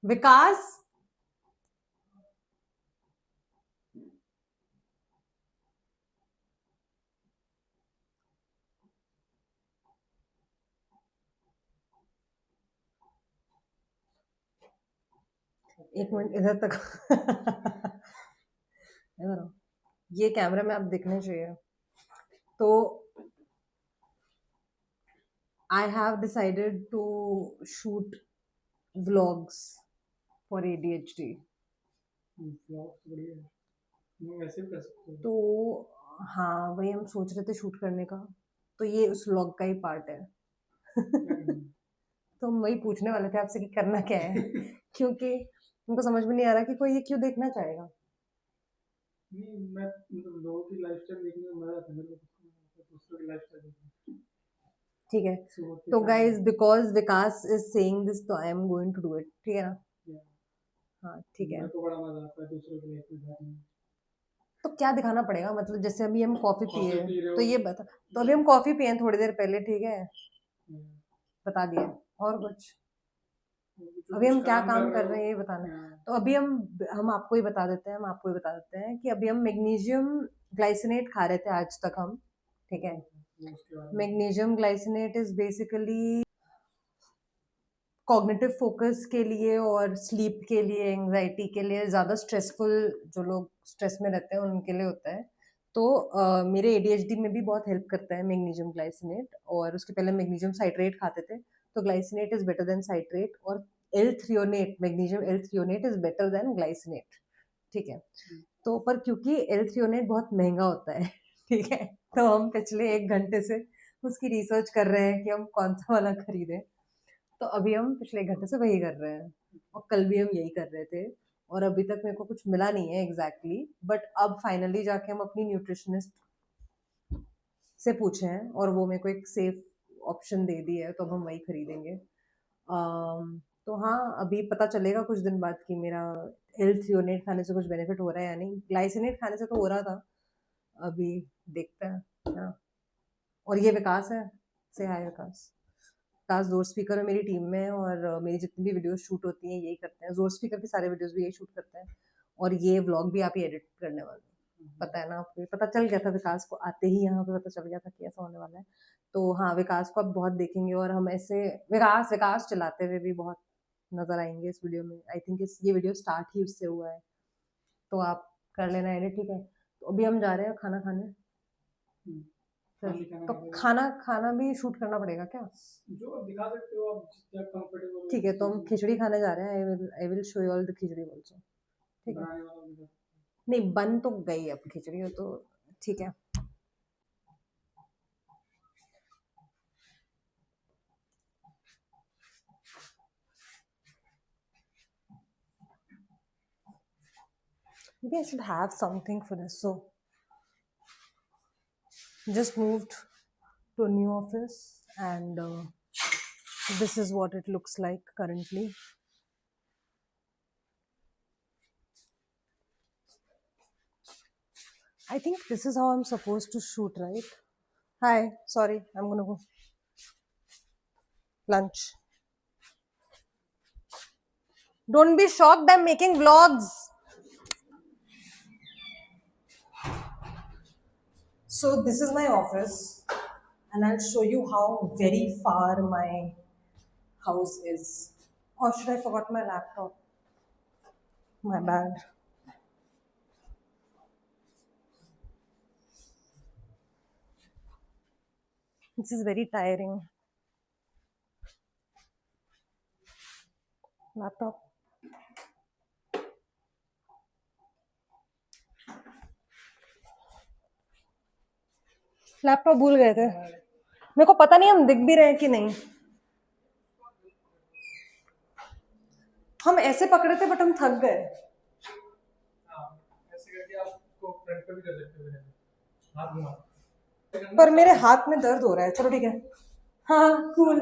विकास, एक मिनट इधर तक। इधर आओ। ये कैमरा में आप दिखने चाहिए। तो I have decided to shoot vlogs for ADHD। वैसे भी कर सकते हो। तो हाँ, वही हम सोच रहे थे शूट करने का, तो ये उस व्लॉग का ही पार्ट है। तो हम वही पूछने वाले थे आपसे कि करना क्या है। क्योंकि उनको समझ में नहीं आ रहा कि कोई ये क्यों देखना चाहेगा। नहीं, मैं मतलब लोगों की लाइफस्टाइल देखने में मजा आता है, मेरे को दूसरों की लाइफस्टाइल देखने में। ठीक है, सुबह के तो time गाइज में। Because Vikas is saying this, तो I am going to do it. ठीक है ना? Yeah, हाँ ठीक है। मेरे को बड़ा मजा आता है दूसरों की लाइफ में देखने में। तो क्या दिखाना पड़ेगा? मतलब जैसे अभी हम कॉफी कॉफी पिए, पी रहे तो हो। ये बता। तो अभी हम कॉफी पिए थोड़ी देर पहले, ठीक है, Yeah, बता दिया। और कुछ जो अभी कुछ हम क्या काम कर कर रहे हो। रहे हैं ये बताना है। Yeah, तो अभी हम आपको ही बता देते हैं, हम आपको ही बता देते हैं कि अभी हम मैग्नीशियम ग्लाइसिनेट खा रहे थे आज तक हम। ठीक है, वो उसके बारे में। Magnesium glycinate is basically cognitive focus के लिए और स्लीप के लिए, एंजाइटी के लिए, ज़्यादा स्ट्रेसफुल जो लोग स्ट्रेस में रहते हैं उनके लिए होता है। तो मेरे ADHD में भी बहुत हेल्प करता है मैग्नीशियम ग्लाइसिनेट। और उसके पहले मैग्नीशियम साइट्रेट खाते थे, तो glycinate is better than citrate. और L-थ्रियोनेट, मैग्नीशियम L-थ्रियोनेट इज बेटर देन ग्लाइसिनेट। ठीक है, तो पर क्योंकि L-थ्रियोनेट बहुत महंगा होता है, ठीक है, तो हम पिछले 1 घंटे से उसकी रिसर्च कर रहे हैं कि हम कौन सा वाला खरीदें। तो अभी हम पिछले 1 घंटे से वही कर रहे हैं, और कल भी हम यही कर रहे थे। और अभी तक मेरे को कुछ मिला नहीं है एग्जैक्टली exactly, बट अब फाइनली जाके हम अपनी न्यूट्रिशनिस्ट से पूछे हैं और वो मेरे को एक सेफ ऑप्शन दे दी है, तो अब हम वही खरीदेंगे। तो हाँ, अभी पता चलेगा कुछ दिन बाद कि मेरा L-थ्रियोनेट खाने से कुछ बेनिफिट हो रहा है या नहीं। ग्लाइसिनेट खाने से तो हो रहा था, अभी देखते हैं। हाँ, और ये विकास है। से हाय विकास। विकास जोर स्पीकर है मेरी टीम में, और मेरी जितनी भी वीडियोस शूट होती हैं यही करते हैं। जोर स्पीकर के सारे वीडियोस भी यही शूट करते हैं, और ये व्लॉग भी आप ही एडिट करने वाले हैं। पता है ना आपको? ये पता चल गया था विकास को, आते ही यहाँ पे पता चल गया था कि ऐसा होने वाला है। तो हाँ, विकास को आप बहुत देखेंगे, और हम ऐसे विकास विकास चलाते हुए भी बहुत नजर आएंगे इस वीडियो में। आई थिंक ये वीडियो स्टार्ट ही उससे हुआ है, तो आप कर लेना एडिट। ठीक है, तो अभी हम जा रहे हैं खाना खाने। फिर तो खाना खाना भी शूट करना पड़ेगा क्या? जो दिखा सकते हो आप, जितना कंफर्टेबल हो। ठीक है, तो हम खिचड़ी खाने जा रहे हैं। I will show you all the khichdi also. ठीक है, बनाने वाला भी। नहीं बन तो गई अब खिचड़ी, हो तो ठीक है। Maybe I should have something for this. So just moved to a new office, and this is what it looks like currently. I think this is how I'm supposed to shoot, right? Hi, sorry, I'm gonna go lunch. Don't be shocked, I'm making vlogs. So this is my office, and I'll show you how very far my house is. Or should I forgot my laptop? My bad. This is very tiring. Laptop. Laptop भूल गए थे। मेरे को पता नहीं हम दिख भी रहे हैं कि नहीं। हम ऐसे पकड़े थे बट हम थक गए। ऐसे करके आप उसको फ्रंट पे भी कर सकते हो, हाथ घुमा। पर मेरे हाथ में दर्द हो रहा है। चलो ठीक है। हाँ cool,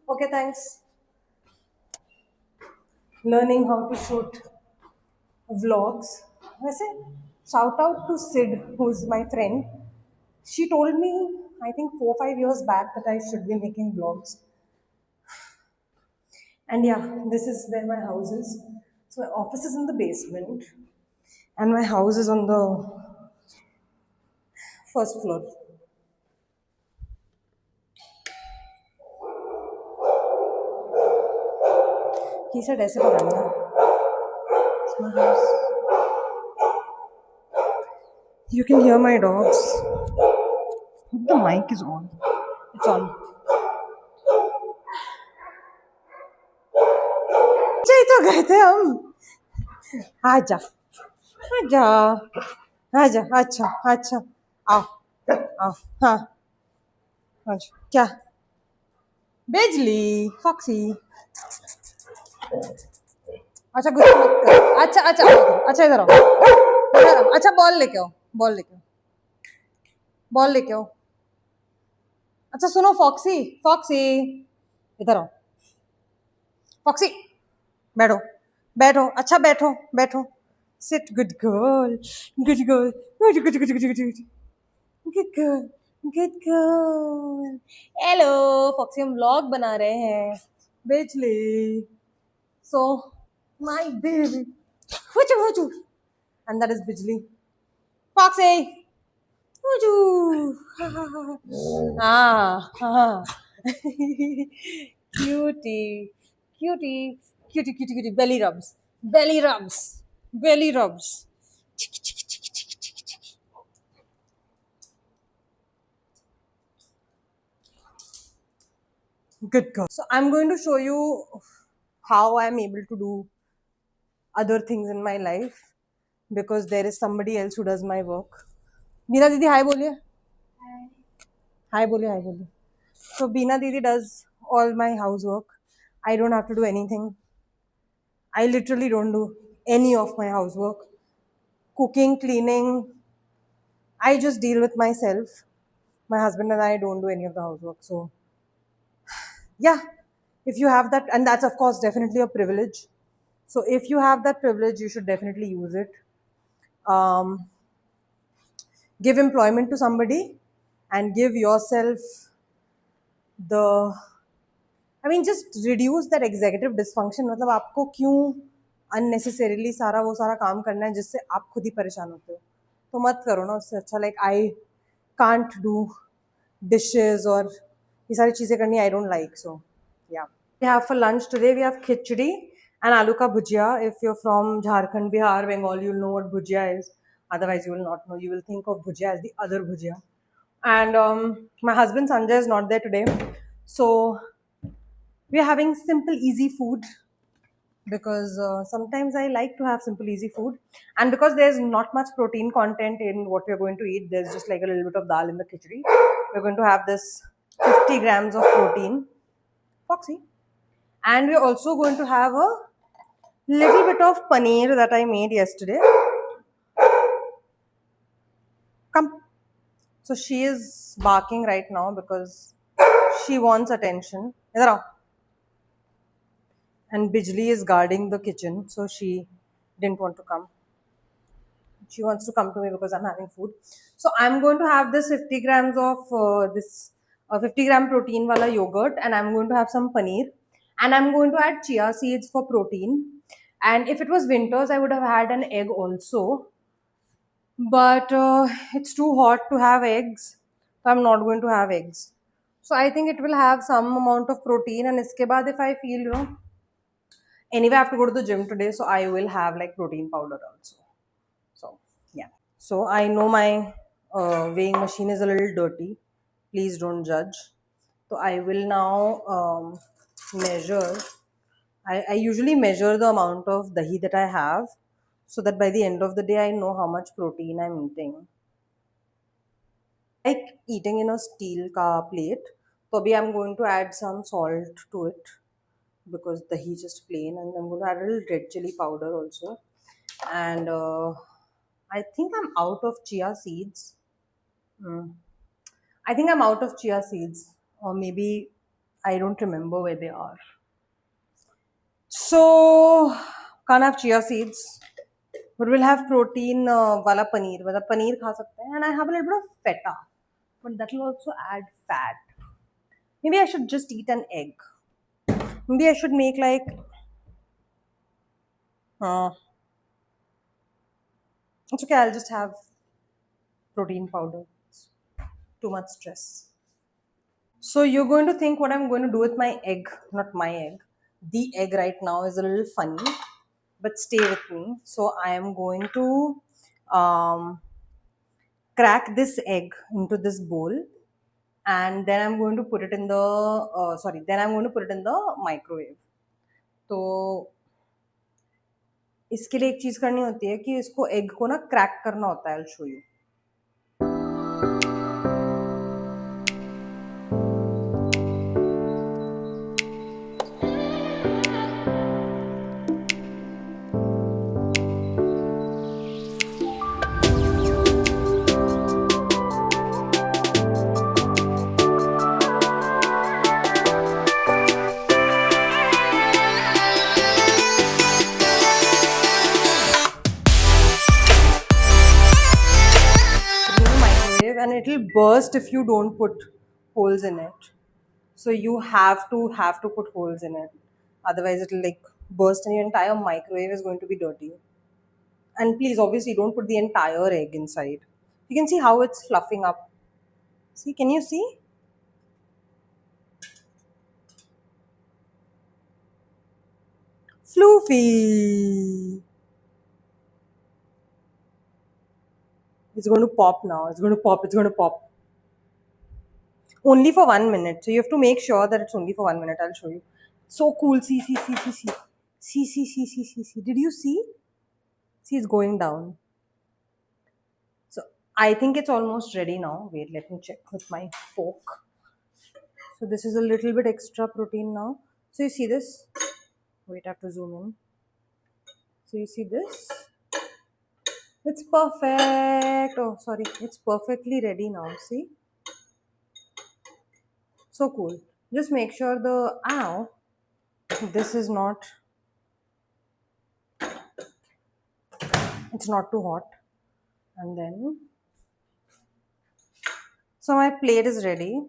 okay thanks. Learning how to shoot vlogs. वैसे shout out to Sid, who's my friend. She told me, I think 4-5 years back, that I should be making vlogs. And yeah, this is where my house is. So my office is in the basement, and my house is on the first floor. He said, "ऐसे पकड़ना." It's my house. You can hear my dogs. The mic is on. It's on. चाहिए तो गए थे हम. आजा, आजा, आजा. अच्छा, अच्छा. आओ, आओ. हाँ, अच्छा. क्या? बिजली, फॉक्सी. अच्छा गुस्सा मत कर. अच्छा, अच्छा, अच्छा इधर आओ. इधर आओ. अच्छा बॉल लेके आओ. बॉल लेके आओ. बॉल लेके आओ. अच्छा सुनो फॉक्सी, फॉक्सी इधर आओ. फॉक्सी बैठो, बैठो. अच्छा बैठो, बैठो. Sit. Good girl, good girl, good good good good good good girl, good girl. Hello Foxy, हम व्लॉग बना रहे हैं. बिजली. So my baby. हुचू हुचू. And that is Bijli. Foxy. हुचू. Ah, ah. Cutie, cutie, cutie, cutie, cutie. Belly rubs, belly rubs, belly rubs. Good girl. So I'm going to show you how I'm able to do other things in my life because there is somebody else who does my work. Beena Didi, hi boliye. Hi boliye, hi boliye. So Beena Didi does all my housework. I don't have to do anything. I literally don't do any of my housework. Cooking, cleaning, I just deal with myself. My husband and I don't do any of the housework. So, yeah, if you have that, and that's of course definitely a privilege. So, if you have that privilege, you should definitely use it. Give employment to somebody and give yourself the, I mean, just reduce that executive dysfunction. मतलब आपको क्यों unnecessarily सारा वो सारा काम करना है जिससे आप खुद ही परेशान होते हो. तो मत करो ना. उससे अच्छा like I can't do dishes और ये सारी चीज़ें करनी I don't like. So yeah. We have for lunch today, we have khichdi and aloo ka bhujia. If you're from Jharkhand, Bihar, Bengal, you'll know what bhujia is. Otherwise, you will not know. You will think of bhujia as the other bhujia. And my husband Sanjay is not there today. So we are having simple, easy food because sometimes I like to have simple, easy food. And because there's not much protein content in what we're going to eat, there's just like a little bit of dal in the khichdi. We're going to have this 50 grams of protein. Foxy. And we're also going to have a little bit of paneer that I made yesterday. Come. So she is barking right now because she wants attention. Idhar aao. And Bijli is guarding the kitchen, so she didn't want to come. She wants to come to me because I'm having food. So I'm going to have this 50 grams of this 50 gram protein wala yogurt, and I'm going to have some paneer, and I'm going to add chia seeds for protein. And if it was winters, I would have had an egg also, but it's too hot to have eggs, so I'm not going to have eggs. So I think it will have some amount of protein, and iske baad if I feel anyway I have to go to the gym today, so I will have like protein powder also. So yeah. So I know my weighing machine is a little dirty. Please don't judge. So I will now measure. I usually measure the amount of dahi that I have so that by the end of the day I know how much protein I'm eating. Like eating in a steel ka plate. So I'm going to add some salt to it because dahi is just plain, and I'm going to add a little red chili powder also. And I think I'm out of chia seeds. I think I'm out of chia seeds, or maybe I don't remember where they are. So can't have chia seeds, but we'll have protein wala paneer. मतलब paneer खा सकते हैं, and I have a little bit of feta, but that will also add fat. Maybe I should just eat an egg. Maybe I should make like it's okay, I'll just have protein powder. Too much stress. So you're going to think what I'm going to do with my egg, not my egg. The egg right now is a little funny, but stay with me. So I am going to um, crack this egg into this bowl, and then I'm going to put it in the then I'm going to put it in the microwave. तो इसके लिए एक चीज करनी होती है कि इसको एग को ना क्रैक करना होता है. I'll show you. Microwave, and it will burst if you don't put holes in it. So you have to put holes in it, otherwise it will like burst and your entire microwave is going to be dirty. And please, obviously, don't put the entire egg inside. You can see how it's fluffing up. See, can you see? Floofy. It's going to pop now. It's going to pop. It's going to pop. Only for 1 minute. So you have to make sure that it's only for 1 minute. I'll show you. So cool. See. See. Did you see? See, it's going down. So I think it's almost ready now. Wait, let me check with my fork. So this is a little bit extra protein now. So you see this? Wait, I have to zoom in. So you see this? It's perfect. Oh, sorry. It's perfectly ready now. See? So cool. Just make sure this is not, it's not too hot. And then, so my plate is ready.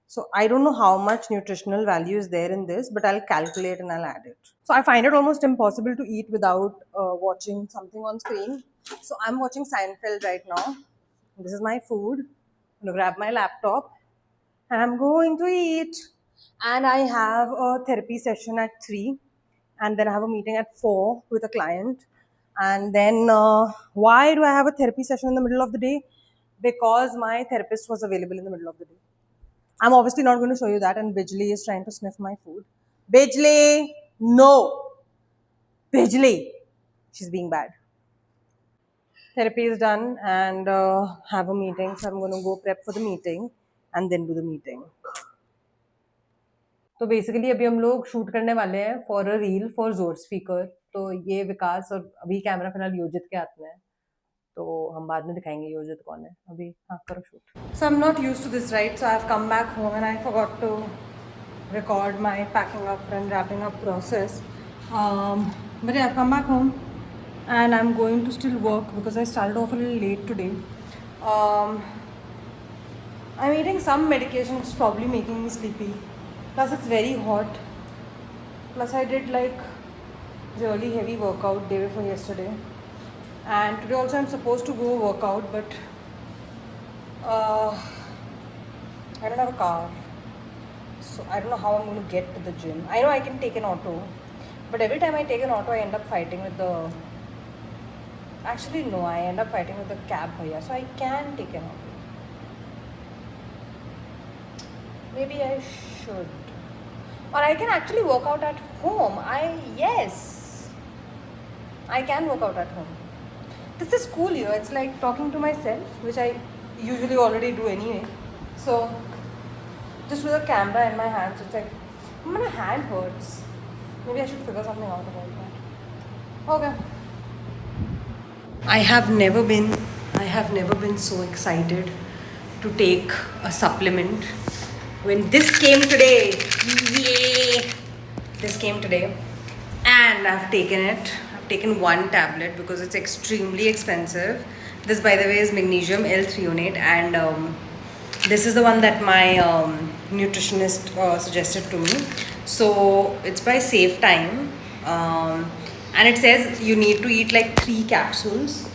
So I don't know how much nutritional value is there in this, but I'll calculate and I'll add it. So I find it almost impossible to eat without watching something on screen. So I'm watching Seinfeld right now. This is my food. I'm going to grab my laptop and I'm going to eat. And I have a therapy session at 3, and then I have a meeting at 4 with a client. And then why do I have a therapy session in the middle of the day? Because my therapist was available in the middle of the day. I'm obviously not going to show you that, and Bijli is trying to sniff my food. Bijli! No! Bijli! She's being bad. Therapy is done and have a meeting. So I'm going to go prep for the meeting and then do the meeting. तो basically अभी हम लोग shoot करने वाले हैं for a reel for जोर speaker. तो ये विकास और अभी कैमरा फिलहाल योजित के हाथ में है, तो हम बाद में दिखाएंगे योजित कौन है. अभी हाँ करो shoot. So I am not used to this right, so I have come back home and I forgot to record my packing up and wrapping up process. But yeah, I've come back home and I'm going to still work because I started off a little late today. I'm eating some medication which is probably making me sleepy. Plus it's very hot. Plus I did like really heavy workout day before yesterday. And today also I'm supposed to go work out, but I don't have a car. So I don't know how I'm going to get to the gym. I know I can take an auto, but every time I take an auto, I end up fighting with the... Actually, no, I end up fighting with the cab bhaiya. So I can take an auto. Maybe I should. Or I can actually work out at home. Yes. I can work out at home. This is cool, you know. It's like talking to myself, which I usually already do anyway. So... just with a camera in my hands, it's like, my hand hurts. Maybe I should figure something out about that. Okay. I have never been so excited to take a supplement when this came today. Yay! This came today, and I've taken it. I've taken one tablet because it's extremely expensive. This, by the way, is magnesium L-threonate, and this is the one that my nutritionist suggested to me. So it's by Safe Time, and it says you need to eat like 3 capsules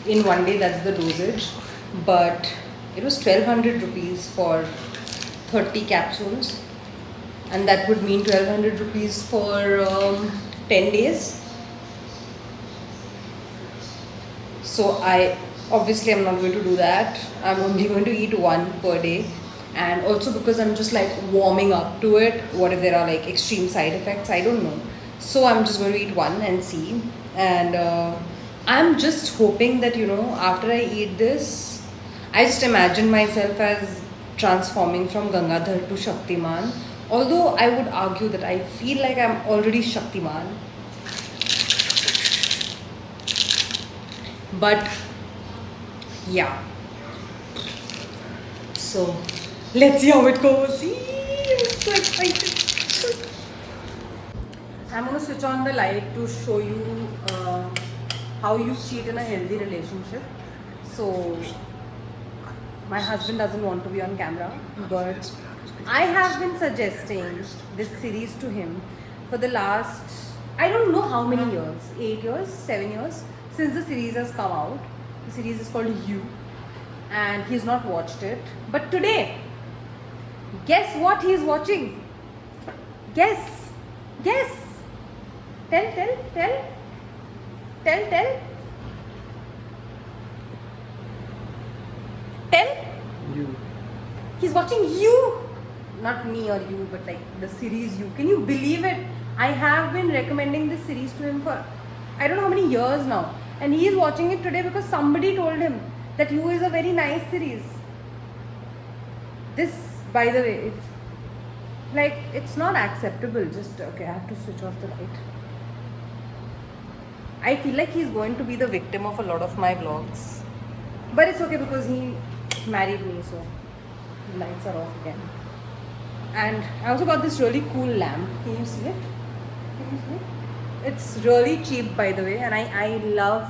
in one day. That's the dosage. But it was 1200 rupees for 30 capsules, and that would mean 1200 rupees for 10 days. So obviously I'm not going to do that. I'm only going to eat one per day. And also because I'm just like warming up to it, what if there are like extreme side effects? I don't know. So I'm just going to eat one and see. And I'm just hoping that, you know, after I eat this, I just imagine myself as transforming from Gangadhar to Shaktiman. Although I would argue that I feel like I'm already Shaktiman. But yeah. So let's see how it goes. I'm so excited. I'm going to switch on the light to show you how you cheat in a healthy relationship. So my husband doesn't want to be on camera, but I have been suggesting this series to him for the last, I don't know how many years, 8 years, 7 years, since the series has come out. The series is called You, and he's not watched it. But today, guess what he's watching? Guess. Tell. You. He's watching You. Not me or you, but like the series You. Can you believe it? I have been recommending this series to him for I don't know how many years now. And he is watching it today because somebody told him that You is a very nice series. This, by the way, it's not acceptable. Just, okay, I have to switch off the light. I feel like he's going to be the victim of a lot of my vlogs. But it's okay because he married me, so the lights are off again. And I also got this really cool lamp. Can you see it? It's really cheap, by the way, and I love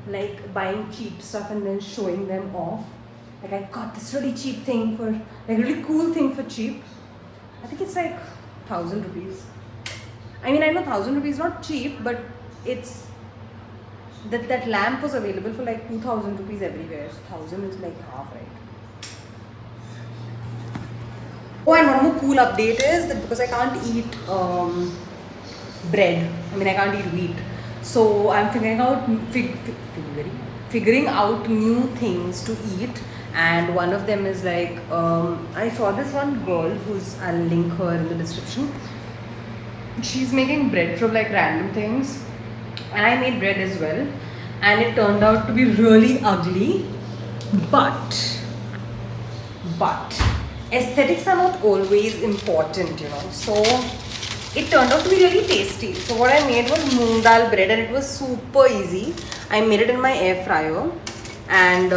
like buying cheap stuff and then showing them off. Like I got this really cheap thing for like really cool thing for cheap. I think it's like 1,000 rupees. I mean, I know 1,000 rupees not cheap, but it's that lamp was available for like 2,000 rupees everywhere. So 1,000 is like half, right? Oh, and one more cool update is that because I can't eat bread, I mean I can't eat wheat, so I'm figuring out new things to eat. And one of them is like I saw this one girl who's, I'll link her in the description. She's making bread from like random things, and I made bread as well, and it turned out to be really ugly, but aesthetics are not always important, you know. So it turned out to be really tasty. So what I made was moong dal bread, and it was super easy. I made it in my air fryer, and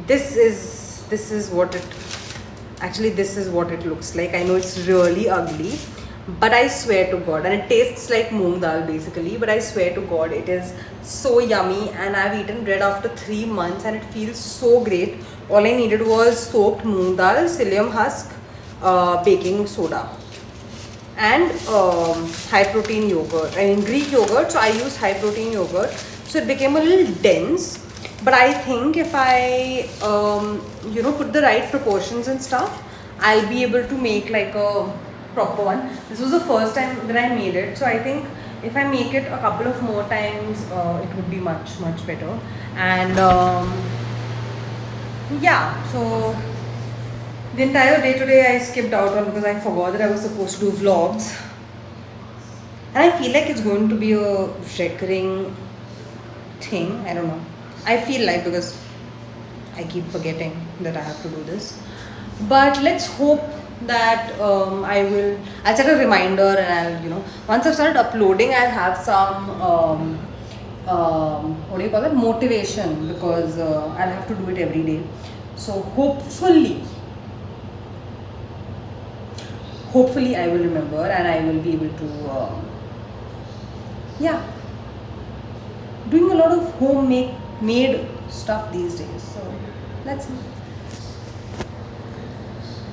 this is what it looks like. I know it's really ugly, but I swear to God, and it tastes like moong dal basically, but I swear to God it is so yummy. And I've eaten bread after 3 months and it feels so great. All I needed was soaked moong dal, psyllium husk, baking soda, and high protein yogurt. I mean Greek yogurt, so I used high protein yogurt, so it became a little dense. But I think if I put the right proportions and stuff, I'll be able to make like a proper one. This was the first time that I made it, so I think if I make it a couple of more times, it would be much better. And yeah, so the entire day today I skipped out on because I forgot that I was supposed to do vlogs. And I feel like it's going to be a recurring thing. I don't know. I feel like, because I keep forgetting that I have to do this. But let's hope that I'll set a reminder, and I'll, once I've started uploading, I'll have some what do you call it, motivation, because I'll have to do it every day. So hopefully I will remember, and I will be able to doing a lot of homemade stuff these days. So let's see.